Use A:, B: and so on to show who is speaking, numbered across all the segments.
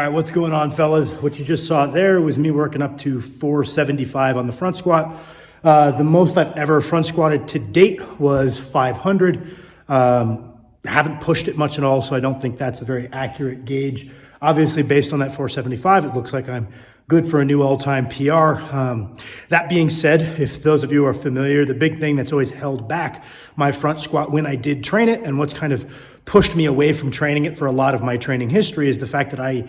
A: All right, what's going on, fellas? What you just saw there was me working up to 475 on the front squat. The most I've ever front squatted to date was 500. Haven't pushed it much at all, so I don't think that's a very accurate gauge. Obviously, based on that 475, it looks like I'm good for a new all-time PR. That being said, if those of you are familiar, the big thing that's always held back my front squat when I did train it, and what's kind of pushed me away from training it for a lot of my training history, is the fact that I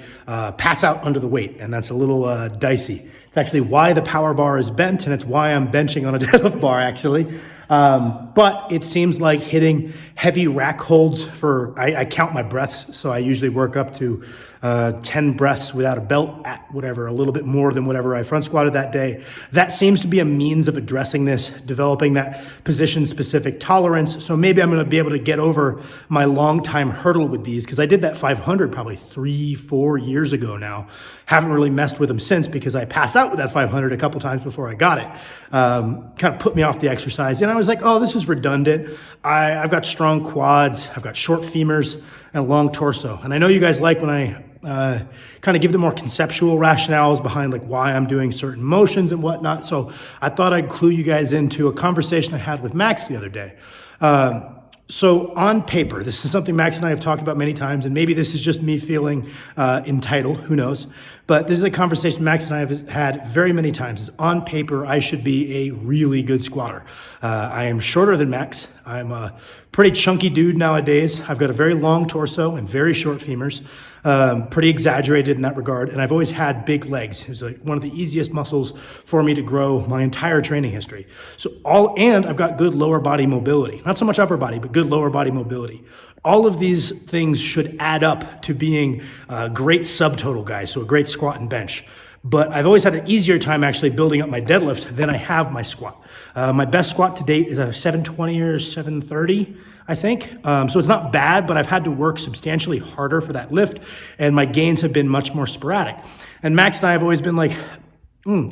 A: pass out under the weight, and that's a little dicey. It's actually why the power bar is bent, and it's why I'm benching on a deadlift bar, actually. But it seems like hitting heavy rack holds for, I count my breaths, so I usually work up to 10 breaths without a belt at whatever, a little bit more than whatever I front squatted that day. That seems to be a means of addressing this, developing that position-specific tolerance. So maybe I'm going to be able to get over my long-time hurdle with these, because I did that 500 probably 3-4 years ago now. Haven't really messed with them since because I passed out with that 500 a couple times before I got it. Kind of put me off the exercise. And I was like, oh, this is redundant. I've got strong quads, I've got short femurs, and a long torso. And I know you guys like when I kind of give the more conceptual rationales behind like why I'm doing certain motions and whatnot. So I thought I'd clue you guys into a conversation I had with Max the other day. So on paper, this is something Max and I have talked about many times, and maybe this is just me feeling entitled, who knows? But this is a conversation Max and I have had very many times. Is on paper, I should be a really good squatter. I am shorter than Max. I'm a pretty chunky dude nowadays. I've got a very long torso and very short femurs. Pretty exaggerated in that regard. And I've always had big legs. It's like one of the easiest muscles for me to grow my entire training history. And I've got good lower body mobility. Not so much upper body, but good lower body mobility. All of these things should add up to being great subtotal guys, so a great squat and bench. But I've always had an easier time actually building up my deadlift than I have my squat. My best squat to date is a 720 or 730. I think. So it's not bad, but I've had to work substantially harder for that lift, and my gains have been much more sporadic. And Max and I have always been like,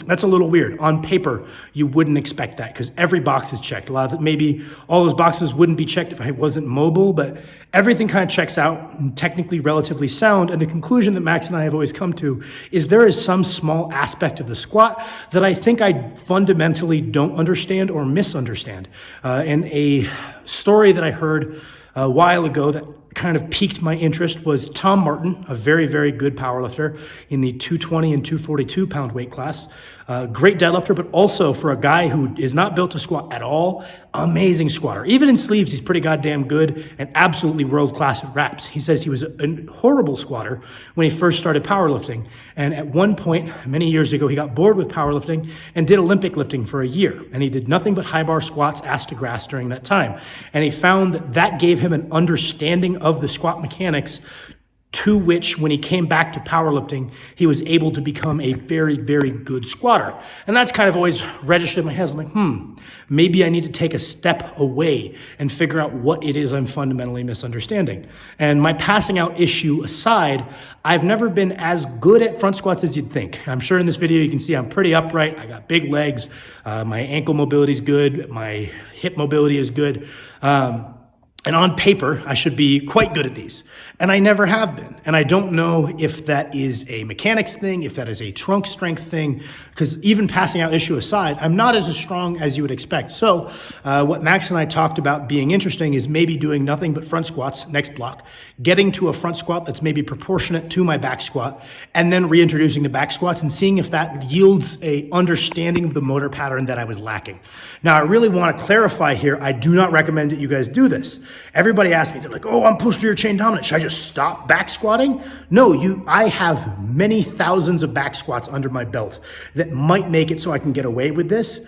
A: that's a little weird. On paper, you wouldn't expect that because every box is checked. Maybe all those boxes wouldn't be checked if I wasn't mobile, but everything kind of checks out and technically relatively sound. And the conclusion that Max and I have always come to is there is some small aspect of the squat that I think I fundamentally don't understand or misunderstand. And a story that I heard a while ago that kind of piqued my interest was Tom Martin, a very, very good powerlifter in the 220 and 242 pound weight class. Great deadlifter, but also for a guy who is not built to squat at all, amazing squatter. Even in sleeves, he's pretty goddamn good and absolutely world-class at reps. He says he was a horrible squatter when he first started powerlifting. And at one point, many years ago, he got bored with powerlifting and did Olympic lifting for a year. And he did nothing but high bar squats, ass to grass during that time. And he found that that gave him an understanding of the squat mechanics to which, when he came back to powerlifting, he was able to become a very, very good squatter. And that's kind of always registered in my head. I'm like, maybe I need to take a step away and figure out what it is I'm fundamentally misunderstanding. And my passing out issue aside, I've never been as good at front squats as you'd think. I'm sure in this video you can see I'm pretty upright. I got big legs. My ankle mobility is good. My hip mobility is good. And on paper, I should be quite good at these. And I never have been. And I don't know if that is a mechanics thing, if that is a trunk strength thing, because even passing out issue aside, I'm not as strong as you would expect. So what Max and I talked about being interesting is maybe doing nothing but front squats, next block, getting to a front squat that's maybe proportionate to my back squat, and then reintroducing the back squats and seeing if that yields a understanding of the motor pattern that I was lacking. Now, I really want to clarify here, I do not recommend that you guys do this. Everybody asks me, they're like, oh, I'm posterior chain dominant. Should I just stop back squatting? No, I have many thousands of back squats under my belt that might make it so I can get away with this.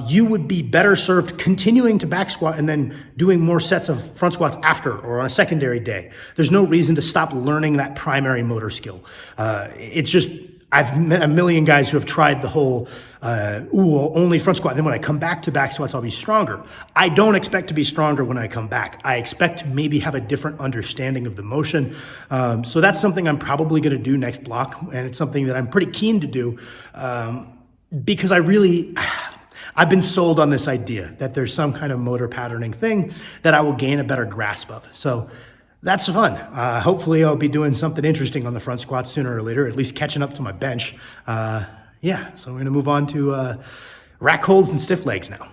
A: You would be better served continuing to back squat and then doing more sets of front squats after or on a secondary day. There's no reason to stop learning that primary motor skill. It's just, I've met a million guys who have tried the whole, only front squat. Then when I come back to back squats, I'll be stronger. I don't expect to be stronger when I come back. I expect to maybe have a different understanding of the motion. So that's something I'm probably going to do next block. And it's something that I'm pretty keen to do because I've been sold on this idea that there's some kind of motor patterning thing that I will gain a better grasp of. So that's fun. Hopefully I'll be doing something interesting on the front squat sooner or later, at least catching up to my bench. Yeah, so we're gonna move on to rack holds and stiff legs now.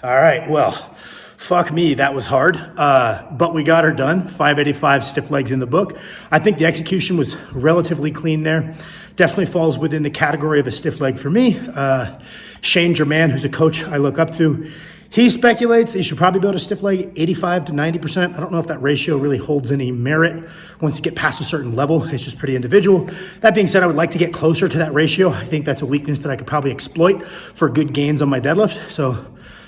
A: All right, well, fuck me, that was hard, but we got her done. 585 stiff legs in the book. I think the execution was relatively clean there. Definitely falls within the category of a stiff leg for me. Shane German, who's a coach I look up to, he speculates that you should probably build a stiff leg 85 to 90%. I don't know if that ratio really holds any merit once you get past a certain level. It's just pretty individual. That being said, I would like to get closer to that ratio. I think that's a weakness that I could probably exploit for good gains on my deadlift. So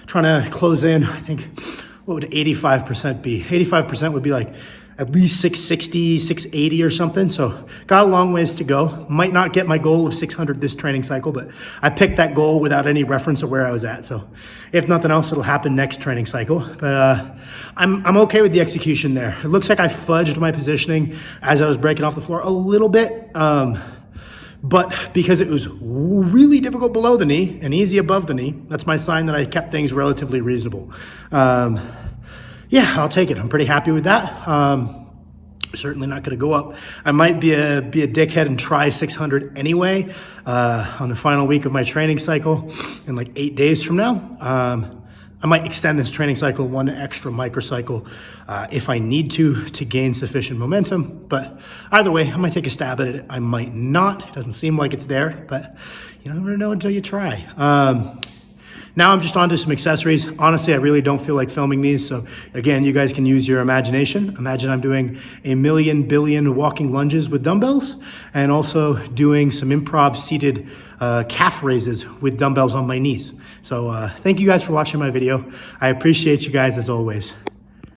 A: trying to close in, I think, what would 85% be? 85% would be like at least 660, 680 or something. So got a long ways to go. Might not get my goal of 600 this training cycle, but I picked that goal without any reference of where I was at. So if nothing else, it'll happen next training cycle. But I'm okay with the execution there. It looks like I fudged my positioning as I was breaking off the floor a little bit. But because it was really difficult below the knee and easy above the knee, that's my sign that I kept things relatively reasonable. Yeah, I'll take it. I'm pretty happy with that. Certainly not going to go up. I might be a dickhead and try 600 anyway on the final week of my training cycle in like 8 days from now. I might extend this training cycle one extra microcycle if I need to gain sufficient momentum. But either way, I might take a stab at it. I might not. It doesn't seem like it's there, but you never know until you try. Now I'm just on to some accessories. Honestly, I really don't feel like filming these. So again, you guys can use your imagination. Imagine I'm doing a million billion walking lunges with dumbbells and also doing some improv seated calf raises with dumbbells on my knees. So thank you guys for watching my video. I appreciate you guys as always.